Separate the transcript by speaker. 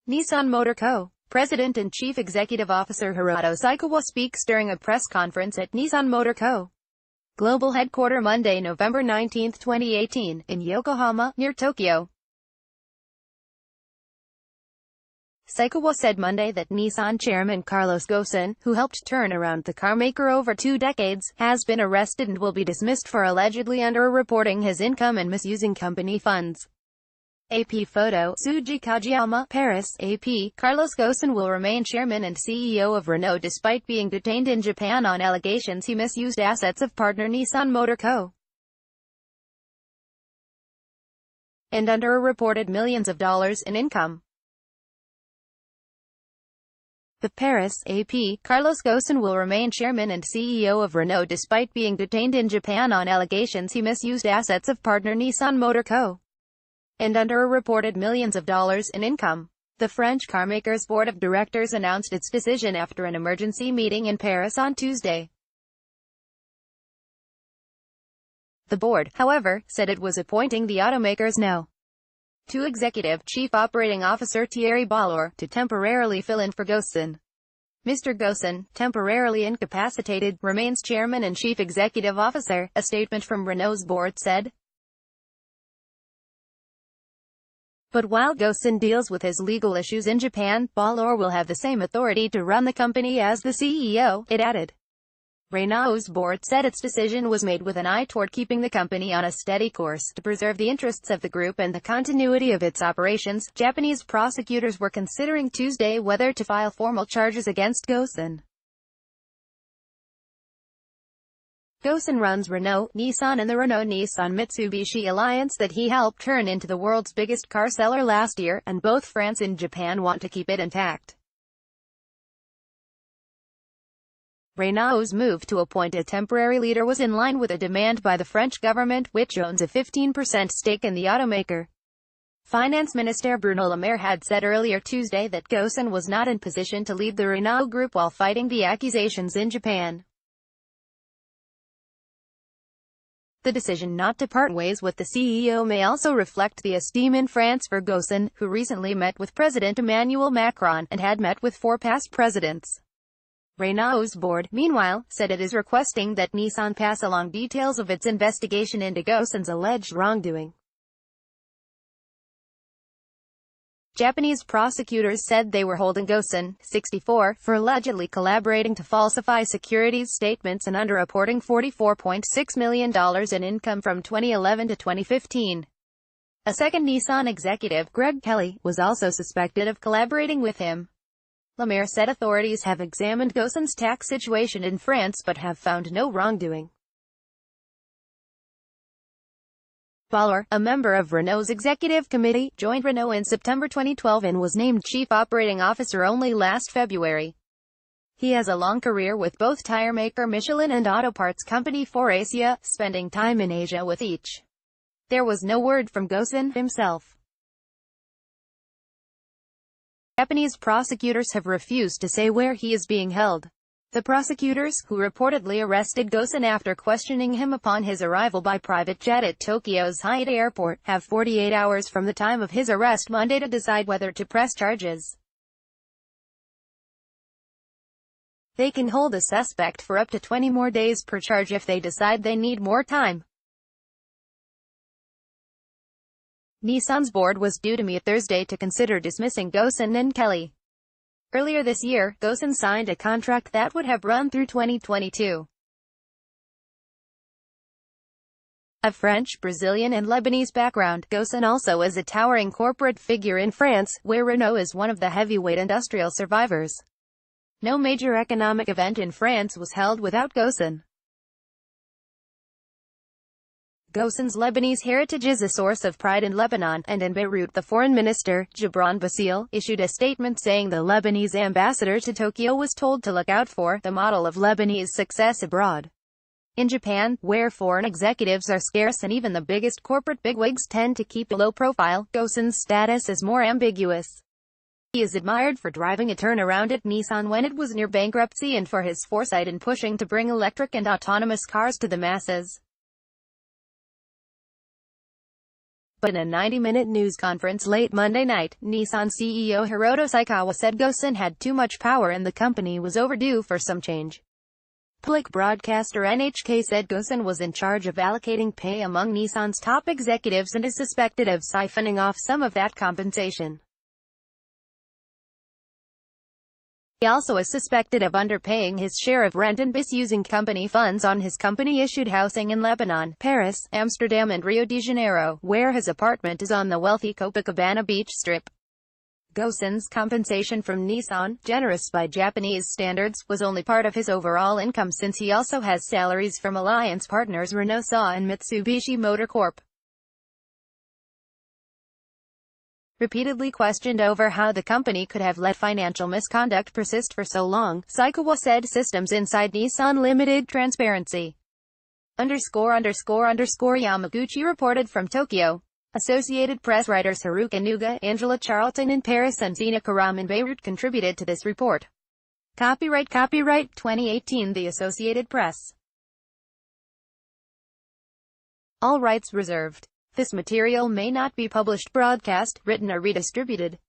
Speaker 1: Nissan Motor Co. President and Chief Executive Officer Hiroto Saikawa speaks during a press conference at Nissan Motor Co. Global Headquarters Monday, November 19, 2018, in Yokohama, near Tokyo. Saikawa said Monday that Nissan chairman Carlos Ghosn, who helped turn around the carmaker over 2 decades, has been arrested and will be dismissed for allegedly underreporting his income and misusing company funds. AP photo, Tsuji Kajiyama, Paris, AP. Carlos Ghosn will remain chairman and CEO of Renault despite being detained in Japan on allegations he misused assets of partner Nissan Motor Co. and underreported millions of dollars in income. The Paris, AP. Carlos Ghosn will remain chairman and CEO of Renault despite being detained in Japan on allegations he misused assets of partner Nissan Motor Co. and underreported millions of dollars in income. The French carmaker's board of directors announced its decision after an emergency meeting in Paris on Tuesday. The board, however, said it was appointing the automaker's No. 2 Executive Chief Operating Officer Thierry Bolloré to temporarily fill in for Ghosn. Mr. Ghosn, temporarily incapacitated, remains chairman and chief executive officer, a statement from Renault's board said. But while Ghosn deals with his legal issues in Japan, Bolloré will have the same authority to run the company as the CEO, it added. Renault's board said its decision was made with an eye toward keeping the company on a steady course to preserve the interests of the group and the continuity of its operations. Japanese prosecutors were considering Tuesday whether to file formal charges against Ghosn. Ghosn runs Renault, Nissan and the Renault-Nissan-Mitsubishi alliance that he helped turn into the world's biggest car seller last year, and both France and Japan want to keep it intact. Renault's move to appoint a temporary leader was in line with a demand by the French government, which owns a 15% stake in the automaker. Finance Minister Bruno Le Maire had said earlier Tuesday that Ghosn was not in position to lead the Renault group while fighting the accusations in Japan. The decision not to part ways with the CEO may also reflect the esteem in France for Ghosn, who recently met with President Emmanuel Macron, and had met with 4 past presidents. Renault's board, meanwhile, said it is requesting that Nissan pass along details of its investigation into Ghosn's alleged wrongdoing. Japanese prosecutors said they were holding Ghosn, 64, for allegedly collaborating to falsify securities statements and underreporting $44.6 million in income from 2011 to 2015. A second Nissan executive, Greg Kelly, was also suspected of collaborating with him. Le Maire said authorities have examined Ghosn's tax situation in France but have found no wrongdoing. Bolloré, a member of Renault's executive committee, joined Renault in September 2012 and was named chief operating officer only last February. He has a long career with both tire maker Michelin and auto parts company Faurecia, spending time in Asia with each. There was no word from Ghosn himself. Japanese prosecutors have refused to say where he is being held. The prosecutors, who reportedly arrested Ghosn after questioning him upon his arrival by private jet at Tokyo's Haneda Airport, have 48 hours from the time of his arrest Monday to decide whether to press charges. They can hold a suspect for up to 20 more days per charge if they decide they need more time. Nissan's board was due to meet Thursday to consider dismissing Ghosn and Kelly. Earlier this year, Ghosn signed a contract that would have run through 2022. Of French, Brazilian and Lebanese background, Ghosn also is a towering corporate figure in France, where Renault is one of the heavyweight industrial survivors. No major economic event in France was held without Ghosn. Ghosn's Lebanese heritage is a source of pride in Lebanon, and in Beirut the foreign minister, Gibran Bassil, issued a statement saying the Lebanese ambassador to Tokyo was told to look out for the model of Lebanese success abroad. In Japan, where foreign executives are scarce and even the biggest corporate bigwigs tend to keep a low profile, Ghosn's status is more ambiguous. He is admired for driving a turnaround at Nissan when it was near bankruptcy and for his foresight in pushing to bring electric and autonomous cars to the masses. But in a 90-minute news conference late Monday night, Nissan CEO Hiroto Saikawa said Ghosn had too much power and the company was overdue for some change. Public broadcaster NHK said Ghosn was in charge of allocating pay among Nissan's top executives and is suspected of siphoning off some of that compensation. He also is suspected of underpaying his share of rent and misusing company funds on his company-issued housing in Lebanon, Paris, Amsterdam and Rio de Janeiro, where his apartment is on the wealthy Copacabana beach strip. Ghosn's compensation from Nissan, generous by Japanese standards, was only part of his overall income since he also has salaries from alliance partners Renault and Mitsubishi Motor Corp. Repeatedly questioned over how the company could have let financial misconduct persist for so long, Saikawa said systems inside Nissan limited transparency. Yamaguchi reported from Tokyo. Associated Press writers Haruka Nuga, Angela Charlton in Paris and Zina Karam in Beirut contributed to this report. Copyright 2018 The Associated Press. All rights reserved. This material may not be published, broadcast, written or redistributed.